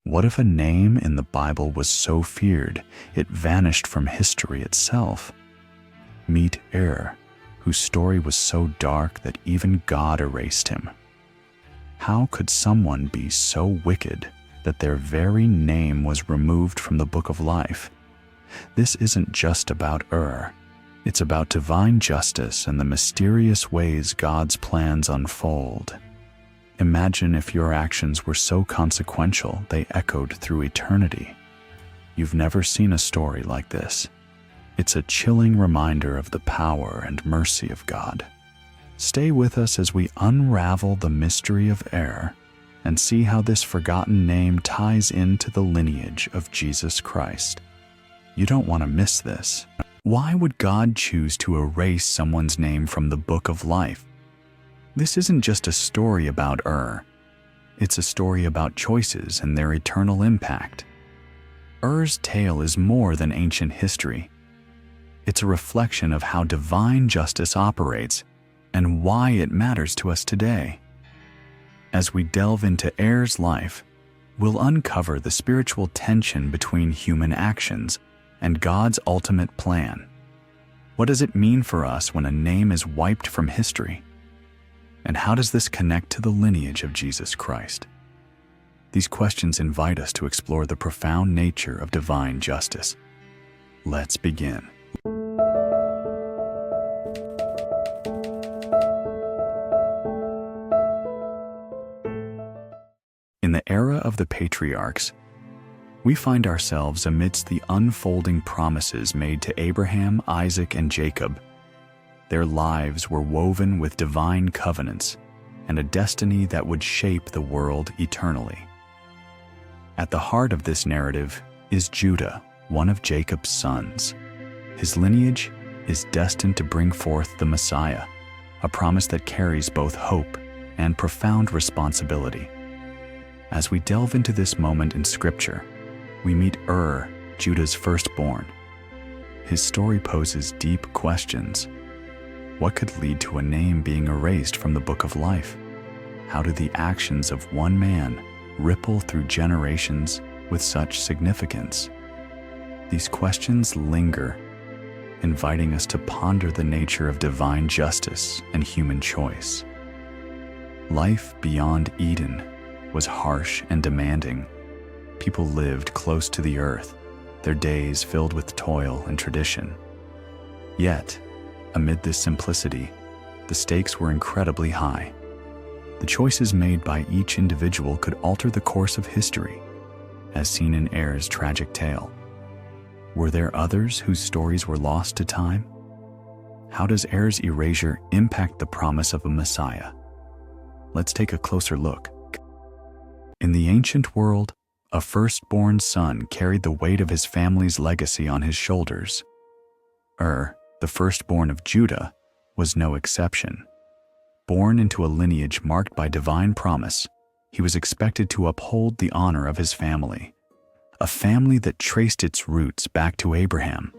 What if a name in the Bible was so feared it vanished from history itself? Meet Er, whose story was so dark that even God erased him. How could someone be so wicked that their very name was removed from the book of life? This isn't just about it's about divine justice and the mysterious ways God's plans unfold. Imagine if your actions were so consequential they echoed through eternity. You've never seen a story like this. It's a chilling reminder of the power and mercy of God. Stay with us as we unravel the mystery of and see how this forgotten name ties into the lineage of Jesus Christ. You don't want to miss this. Why would God choose to erase someone's name from the book of life? This isn't just a story about it's a story about choices and their eternal impact. Er's tale is more than ancient history. It's a reflection of how divine justice operates and why it matters to us today. As we delve into Er's life, we'll uncover the spiritual tension between human actions and God's ultimate plan. What does it mean for us when a name is wiped from history? And how does this connect to the lineage of Jesus Christ? These questions invite us to explore the profound nature of divine justice. Let's begin. In the era of the patriarchs, we find ourselves amidst the unfolding promises made to Abraham, Isaac, and Jacob. Their lives were woven with divine covenants and a destiny that would shape the world eternally. At the heart of this narrative is Judah, one of Jacob's sons. His lineage is destined to bring forth the Messiah, a promise that carries both hope and profound responsibility. As we delve into this moment in Scripture, we meet Judah's firstborn. His story poses deep questions. What could lead to a name being erased from the book of life? How do the actions of one man ripple through generations with such significance? These questions linger, inviting us to ponder the nature of divine justice and human choice. Life beyond Eden was harsh and demanding. People lived close to the earth, their days filled with toil and tradition. Yet, amid this simplicity, the stakes were incredibly high. The choices made by each individual could alter the course of history, as seen in Er's tragic tale. Were there others whose stories were lost to time? How does Er's erasure impact the promise of a Messiah? Let's take a closer look. In the ancient world, a firstborn son carried the weight of his family's legacy on his shoulders. The firstborn of Judah, was no exception. Born into a lineage marked by divine promise, he was expected to uphold the honor of his family, a family that traced its roots back to Abraham,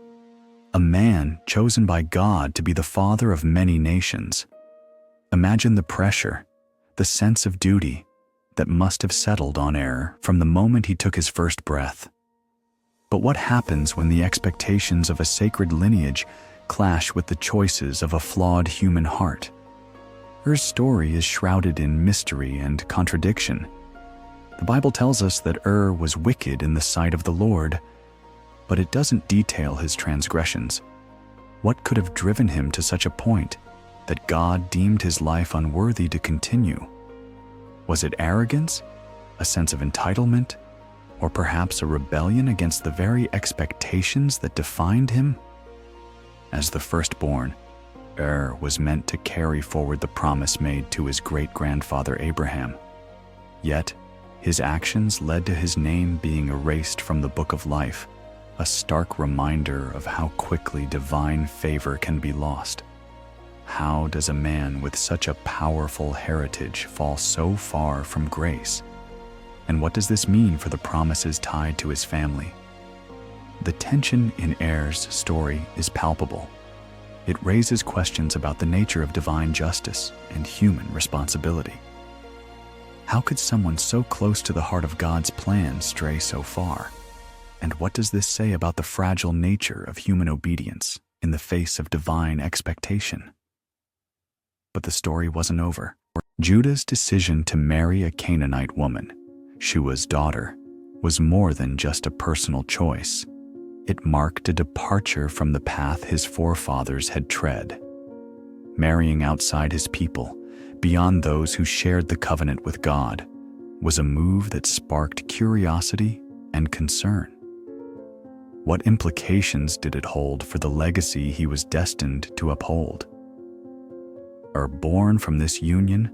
a man chosen by God to be the father of many nations. Imagine the pressure, the sense of duty that must have settled on from the moment he took his first breath. But what happens when the expectations of a sacred lineage clash with the choices of a flawed human heart? Er's story is shrouded in mystery and contradiction. The Bible tells us that was wicked in the sight of the Lord, but it doesn't detail his transgressions. What could have driven him to such a point that God deemed his life unworthy to continue? Was it arrogance, a sense of entitlement, or perhaps a rebellion against the very expectations that defined him? As the firstborn, was meant to carry forward the promise made to his great-grandfather Abraham. Yet, his actions led to his name being erased from the book of life, a stark reminder of how quickly divine favor can be lost. How does a man with such a powerful heritage fall so far from grace? And what does this mean for the promises tied to his family? The tension in Er's story is palpable. It raises questions about the nature of divine justice and human responsibility. How could someone so close to the heart of God's plan stray so far? And what does this say about the fragile nature of human obedience in the face of divine expectation? But the story wasn't over. Judah's decision to marry a Canaanite woman, Shua's daughter, was more than just a personal choice. It marked a departure from the path his forefathers had tread. Marrying outside his people, beyond those who shared the covenant with God, was a move that sparked curiosity and concern. What implications did it hold for the legacy he was destined to uphold? Born from this union,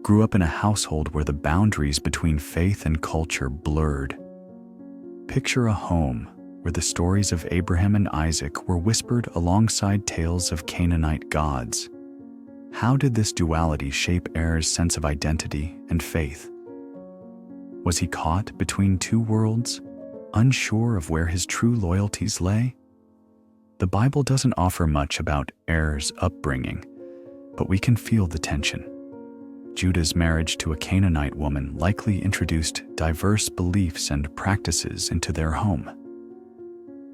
grew up in a household where the boundaries between faith and culture blurred. Picture a home where the stories of Abraham and Isaac were whispered alongside tales of Canaanite gods. How did this duality shape Er's sense of identity and faith? Was he caught between two worlds, unsure of where his true loyalties lay? The Bible doesn't offer much about Er's upbringing, but we can feel the tension. Judah's marriage to a Canaanite woman likely introduced diverse beliefs and practices into their home.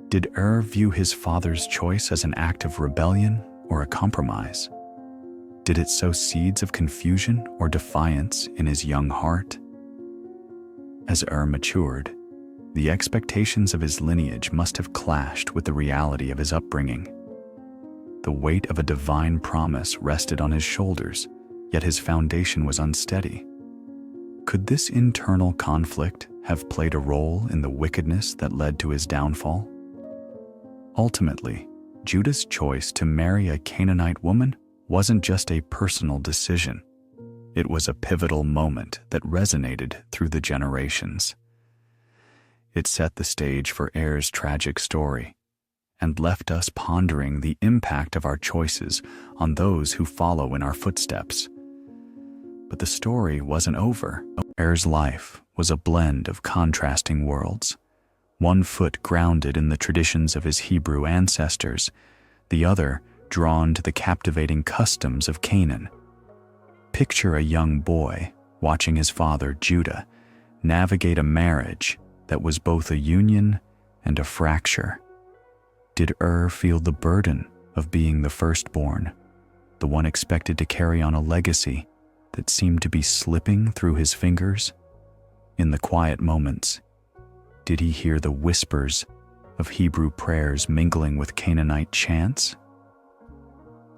Did view his father's choice as an act of rebellion or a compromise? Did it sow seeds of confusion or defiance in his young heart? As matured, the expectations of his lineage must have clashed with the reality of his upbringing. The weight of a divine promise rested on his shoulders, yet his foundation was unsteady. Could this internal conflict have played a role in the wickedness that led to his downfall? Ultimately, Judah's choice to marry a Canaanite woman wasn't just a personal decision. It was a pivotal moment that resonated through the generations. It set the stage for Er's tragic story and left us pondering the impact of our choices on those who follow in our footsteps. But the story wasn't over. Er's life was a blend of contrasting worlds. One foot grounded in the traditions of his Hebrew ancestors, the other drawn to the captivating customs of Canaan. Picture a young boy watching his father, Judah, navigate a marriage that was both a union and a fracture. Did feel the burden of being the firstborn, the one expected to carry on a legacy that seemed to be slipping through his fingers? In the quiet moments, did he hear the whispers of Hebrew prayers mingling with Canaanite chants?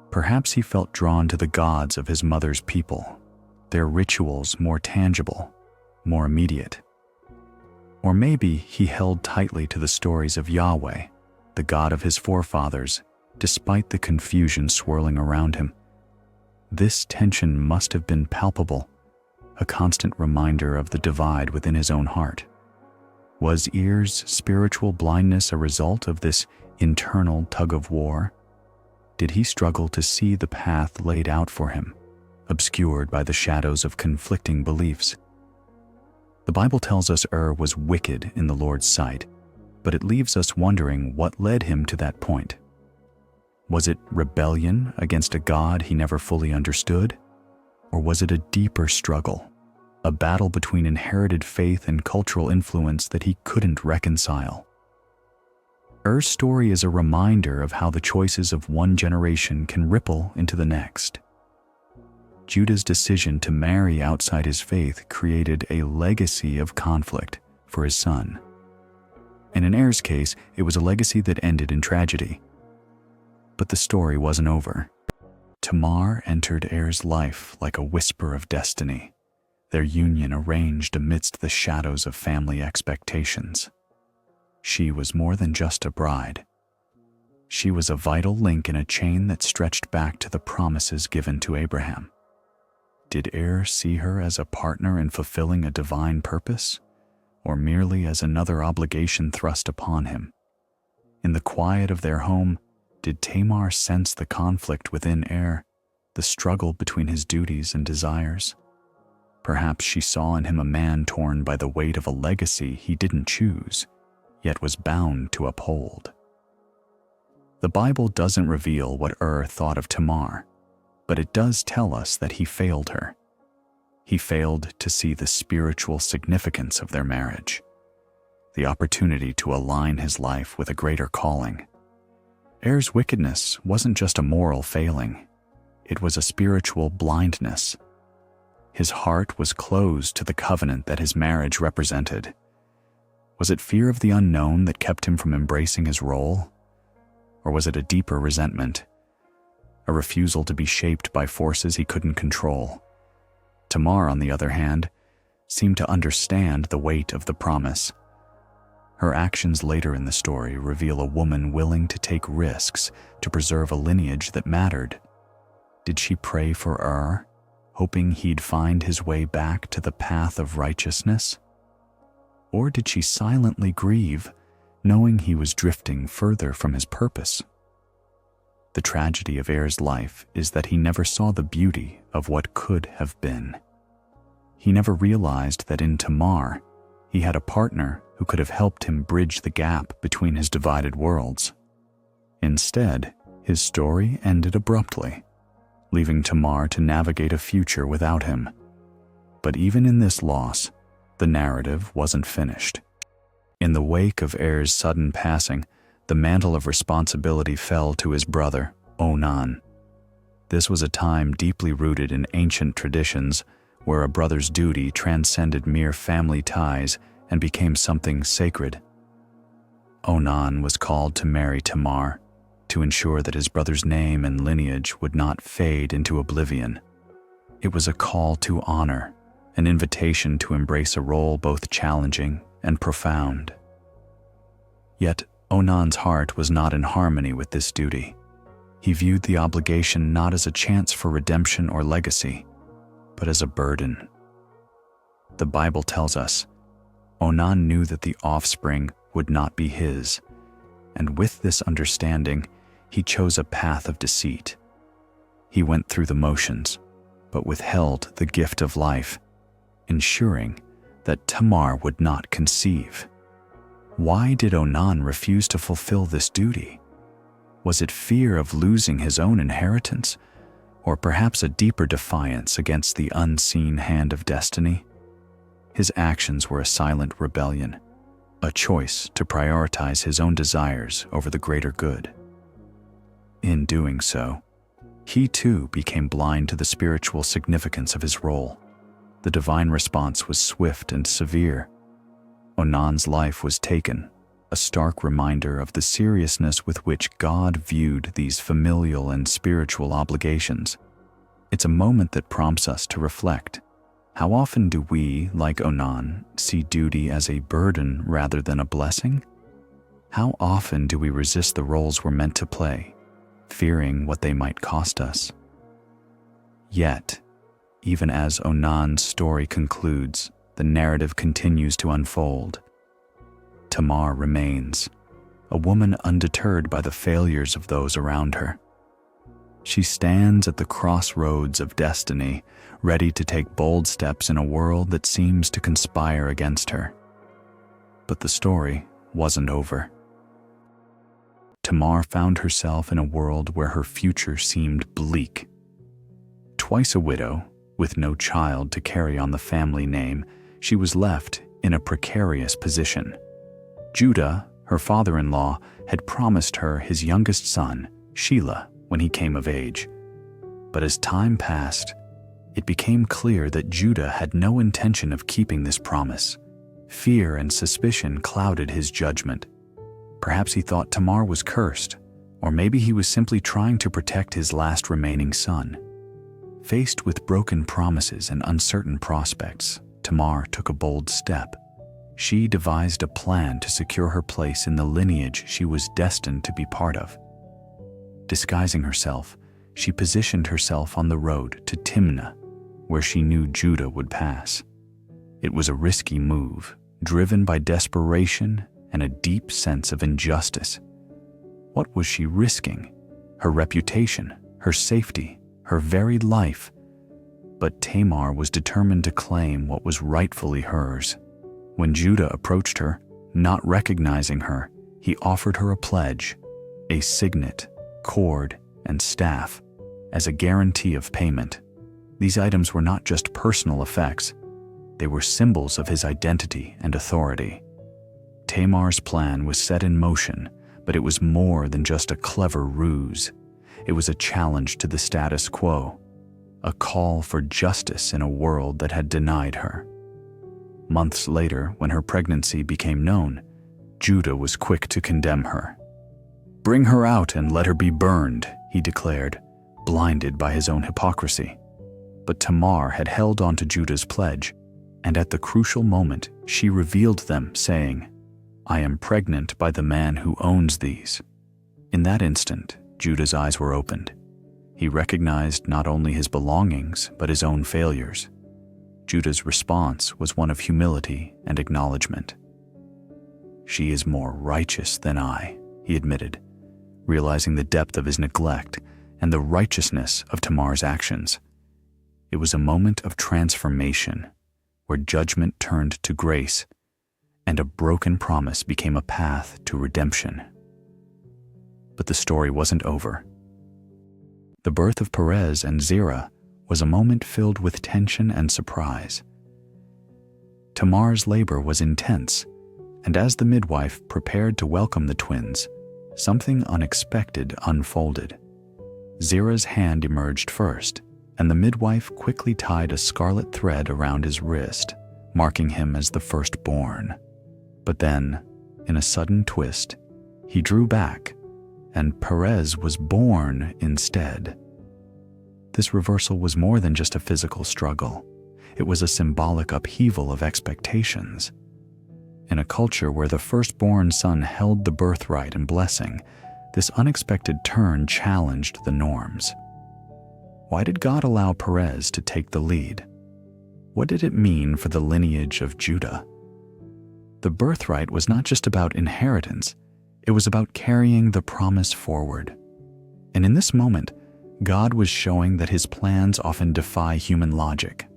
Perhaps he felt drawn to the gods of his mother's people, their rituals more tangible, more immediate. Or maybe he held tightly to the stories of Yahweh, the God of his forefathers, despite the confusion swirling around him. This tension must have been palpable, a constant reminder of the divide within his own heart. Was Er's spiritual blindness a result of this internal tug-of-war? Did he struggle to see the path laid out for him, obscured by the shadows of conflicting beliefs? The Bible tells us was wicked in the Lord's sight, but it leaves us wondering what led him to that point. Was it rebellion against a God he never fully understood? Or was it a deeper struggle, a battle between inherited faith and cultural influence that he couldn't reconcile? Er's story is a reminder of how the choices of one generation can ripple into the next. Judah's decision to marry outside his faith created a legacy of conflict for his son. And in Er's case, it was a legacy that ended in tragedy. But the story wasn't over. Tamar entered Er's life like a whisper of destiny, their union arranged amidst the shadows of family expectations. She was more than just a bride. She was a vital link in a chain that stretched back to the promises given to Abraham. Did see her as a partner in fulfilling a divine purpose, or merely as another obligation thrust upon him? In the quiet of their home, did Tamar sense the conflict within the struggle between his duties and desires? Perhaps she saw in him a man torn by the weight of a legacy he didn't choose, yet was bound to uphold. The Bible doesn't reveal what thought of Tamar, but it does tell us that he failed her. he failed to see the spiritual significance of their marriage, the opportunity to align his life with a greater calling. Er's wickedness wasn't just a moral failing, it was a spiritual blindness. His heart was closed to the covenant that his marriage represented. Was it fear of the unknown that kept him from embracing his role? Or was it a deeper resentment, a refusal to be shaped by forces he couldn't control? Tamar, on the other hand, seemed to understand the weight of the promise. Her actions later in the story reveal a woman willing to take risks to preserve a lineage that mattered. Did she pray for hoping he'd find his way back to the path of righteousness? Or did she silently grieve, knowing he was drifting further from his purpose? The tragedy of Er's life is that he never saw the beauty of what could have been. He never realized that in Tamar, he had a partner who could have helped him bridge the gap between his divided worlds. Instead, his story ended abruptly, leaving Tamar to navigate a future without him. But even in this loss, the narrative wasn't finished. In the wake of Er's sudden passing, the mantle of responsibility fell to his brother, Onan. This was a time deeply rooted in ancient traditions, where a brother's duty transcended mere family ties and became something sacred. Onan was called to marry Tamar, to ensure that his brother's name and lineage would not fade into oblivion. It was a call to honor, an invitation to embrace a role both challenging and profound. Yet, Onan's heart was not in harmony with this duty. He viewed the obligation not as a chance for redemption or legacy, but as a burden. The Bible tells us, Onan knew that the offspring would not be his, and with this understanding, he chose a path of deceit. He went through the motions, but withheld the gift of life, ensuring that Tamar would not conceive. Why did Onan refuse to fulfill this duty? Was it fear of losing his own inheritance, or perhaps a deeper defiance against the unseen hand of destiny? His actions were a silent rebellion, a choice to prioritize his own desires over the greater good. In doing so, he too became blind to the spiritual significance of his role. The divine response was swift and severe. Onan's life was taken, a stark reminder of the seriousness with which God viewed these familial and spiritual obligations. It's a moment that prompts us to reflect. How often do we, like Onan, see duty as a burden rather than a blessing? How often do we resist the roles we're meant to play, fearing what they might cost us? Yet, even as Onan's story concludes, the narrative continues to unfold. Tamar remains, a woman undeterred by the failures of those around her. She stands at the crossroads of destiny, ready to take bold steps in a world that seems to conspire against her. But the story wasn't over. Tamar found herself in a world where her future seemed bleak. Twice a widow, with no child to carry on the family name, she was left in a precarious position. Judah, her father-in-law, had promised her his youngest son, Shelah, when he came of age. But as time passed, it became clear that Judah had no intention of keeping this promise. Fear and suspicion clouded his judgment. Perhaps he thought Tamar was cursed, or maybe he was simply trying to protect his last remaining son. Faced with broken promises and uncertain prospects, Tamar took a bold step. She devised a plan to secure her place in the lineage she was destined to be part of. Disguising herself, she positioned herself on the road to Timnah, where she knew Judah would pass. It was a risky move, driven by desperation and a deep sense of injustice. What was she risking? Her reputation, her safety, her very life. But Tamar was determined to claim what was rightfully hers. When Judah approached her, not recognizing her, he offered her a pledge, a signet, cord, and staff, as a guarantee of payment. These items were not just personal effects, they were symbols of his identity and authority. Tamar's plan was set in motion, but it was more than just a clever ruse. It was a challenge to the status quo, a call for justice in a world that had denied her. Months later, when her pregnancy became known, Judah was quick to condemn her. "Bring her out and let her be burned," he declared, blinded by his own hypocrisy. But Tamar had held on to Judah's pledge, and at the crucial moment, she revealed them, saying, "I am pregnant by the man who owns these." In that instant, Judah's eyes were opened. He recognized not only his belongings, but his own failures. Judah's response was one of humility and acknowledgement. "She is more righteous than I," he admitted, realizing the depth of his neglect and the righteousness of Tamar's actions. It was a moment of transformation, where judgment turned to grace, and a broken promise became a path to redemption. But the story wasn't over. The birth of Perez and Zerah was a moment filled with tension and surprise. Tamar's labor was intense, and as the midwife prepared to welcome the twins, something unexpected unfolded. Zerah's hand emerged first, and the midwife quickly tied a scarlet thread around his wrist, marking him as the firstborn. But then, in a sudden twist, he drew back, and Perez was born instead. This reversal was more than just a physical struggle. It was a symbolic upheaval of expectations. In a culture where the firstborn son held the birthright and blessing, this unexpected turn challenged the norms. Why did God allow Perez to take the lead? What did it mean for the lineage of Judah? The birthright was not just about inheritance, it was about carrying the promise forward. And in this moment, God was showing that his plans often defy human logic.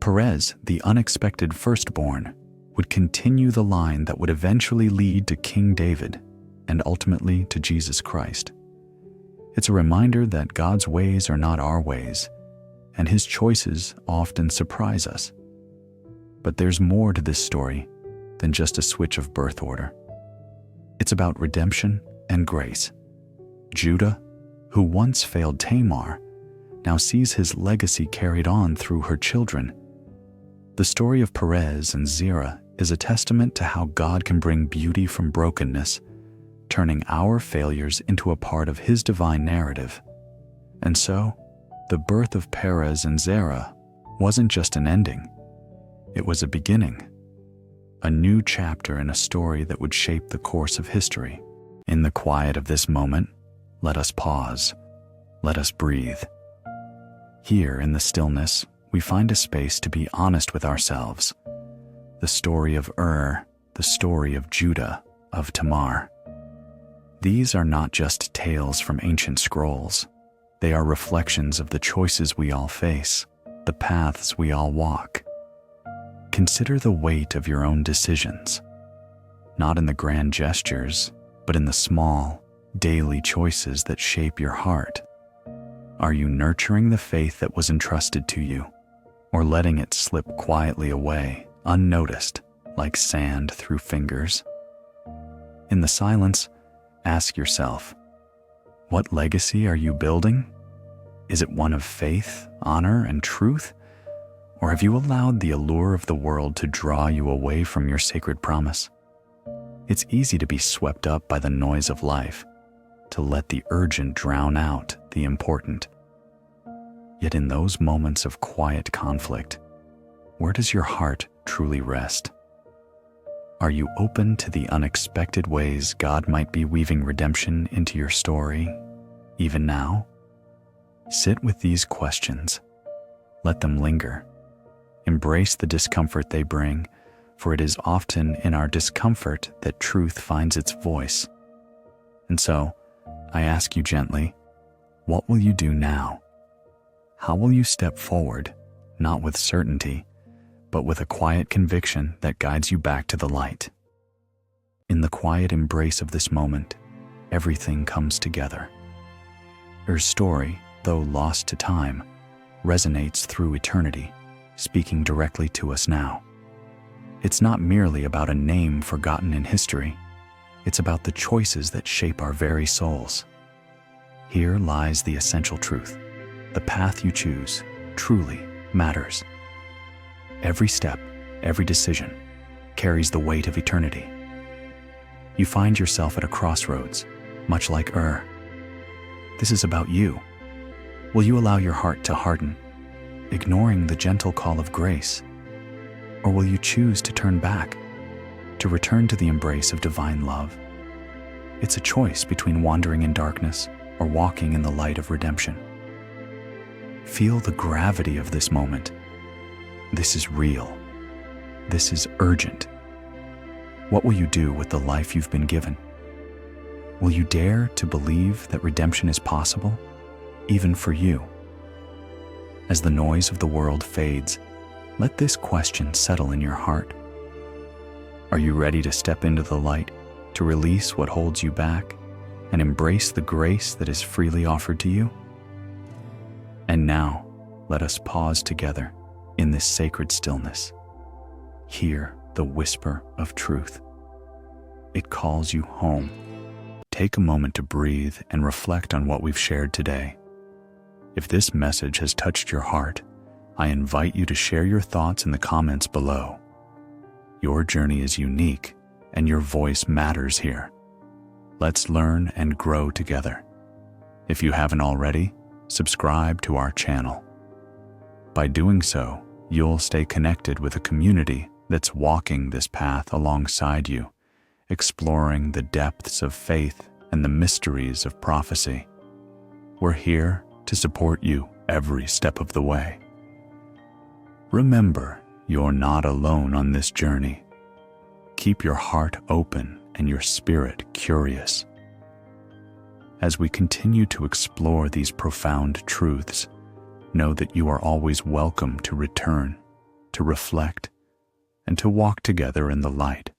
Perez, the unexpected firstborn, would continue the line that would eventually lead to King David and ultimately to Jesus Christ. It's a reminder that God's ways are not our ways, and his choices often surprise us. But there's more to this story than just a switch of birth order. It's about redemption and grace. Judah, who once failed Tamar, now sees his legacy carried on through her children. The story of Perez and Zerah is a testament to how God can bring beauty from brokenness, turning our failures into a part of his divine narrative. And so, the birth of Perez and Zerah wasn't just an ending. It was a beginning, a new chapter in a story that would shape the course of history. In the quiet of this moment, let us pause. Let us breathe. Here in the stillness, we find a space to be honest with ourselves. The story of the story of Judah, of Tamar. These are not just tales from ancient scrolls. They are reflections of the choices we all face, the paths we all walk. Consider the weight of your own decisions, not in the grand gestures, but in the small, daily choices that shape your heart. Are you nurturing the faith that was entrusted to you, or letting it slip quietly away, unnoticed, like sand through fingers? In the silence, ask yourself, what legacy are you building? Is it one of faith, honor, and truth? Or have you allowed the allure of the world to draw you away from your sacred promise? It's easy to be swept up by the noise of life, to let the urgent drown out the important. Yet in those moments of quiet conflict, where does your heart truly rest? Are you open to the unexpected ways God might be weaving redemption into your story, even now? Sit with these questions. Let them linger. Embrace the discomfort they bring, for it is often in our discomfort that truth finds its voice. And so, I ask you gently, what will you do now? How will you step forward, not with certainty, but with a quiet conviction that guides you back to the light? In the quiet embrace of this moment, everything comes together. Her story, though lost to time, resonates through eternity, speaking directly to us now. It's not merely about a name forgotten in history. It's about the choices that shape our very souls. Here lies the essential truth. The path you choose truly matters. Every step, every decision, carries the weight of eternity. You find yourself at a crossroads, much like This is about you. Will you allow your heart to harden, ignoring the gentle call of grace? Or will you choose to turn back, to return to the embrace of divine love? It's a choice between wandering in darkness or walking in the light of redemption. Feel the gravity of this moment. This is real. This is urgent. What will you do with the life you've been given? Will you dare to believe that redemption is possible, even for you? As the noise of the world fades, let this question settle in your heart. Are you ready to step into the light, to release what holds you back, and embrace the grace that is freely offered to you? And now, let us pause together in this sacred stillness. Hear the whisper of truth. It calls you home. Take a moment to breathe and reflect on what we've shared today. If this message has touched your heart, I invite you to share your thoughts in the comments below. Your journey is unique, and your voice matters here. Let's learn and grow together. If you haven't already, subscribe to our channel. By doing so, you'll stay connected with a community that's walking this path alongside you, exploring the depths of faith and the mysteries of prophecy. We're here to support you every step of the way. Remember, you're not alone on this journey. Keep your heart open and your spirit curious. As we continue to explore these profound truths, know that you are always welcome to return, to reflect, and to walk together in the light.